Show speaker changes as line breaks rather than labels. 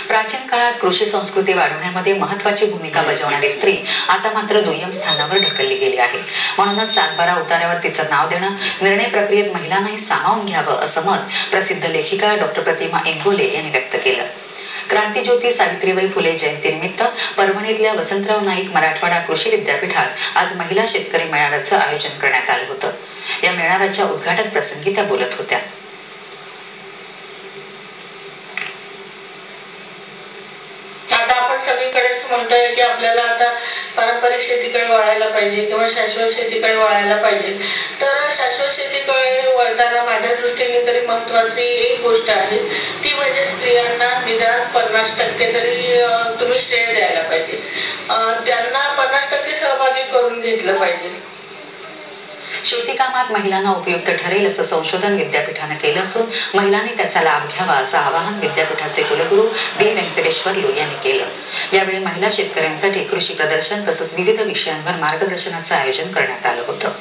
प्राचीन काळात कृषी संस्कृती वाढवण्यामध्ये महत्वाची भूमिका बजावणारी स्त्री आता मात्र दुय्यम स्थानावर ढकलली गेली आहे. म्हणूनच 7/12 उतार्यावर तिचं नाव देणं, निर्णय प्रक्रियेत महिलांनाही सामावून घ्यावं असं मत प्रसिद्ध लेखिका डॉक्टर प्रतिमा इंगोले यांनी व्यक्त केलं. क्रांतीज्योती सावित्रीबाई फुले जयंतीनिमित्त परभणीतल्या वसंतराव नाईक मराठवाडा कृषी विद्यापीठात आज महिला शेतकरी मेळाव्याचं आयोजन करण्यात आलं होतं. या मेळाव्याच्या उद्घाटन प्रसंगी त्या बोलत होत्या.
सगळीकडेच म्हणतोय की आपल्याला आता पारंपरिक शेतीकडे वळायला पाहिजे किंवा शाश्वत शेतीकडे वळायला पाहिजे. तर शाश्वत शेतीकडे वळताना माझ्या दृष्टीने तरी महत्वाची एक गोष्ट आहे, ती म्हणजे स्त्रियांना निदान 50% तरी तुम्ही श्रेय द्यायला पाहिजे. त्यांना 50% सहभागी करून घेतलं पाहिजे.
शेतीकामात महिलांना उपयुक्त ठरेल असं संशोधन विद्यापीठानं केलं असून महिलांनी त्याचा लाभ घ्यावा असं आवाहन विद्यापीठाचे कुलगुरू बी व्यंकटेश्वरलू यांनी केलं. यावेळी महिला शेतकऱ्यांसाठी कृषी प्रदर्शन तसंच विविध विषयांवर मार्गदर्शनाचं आयोजन करण्यात आलं होतं.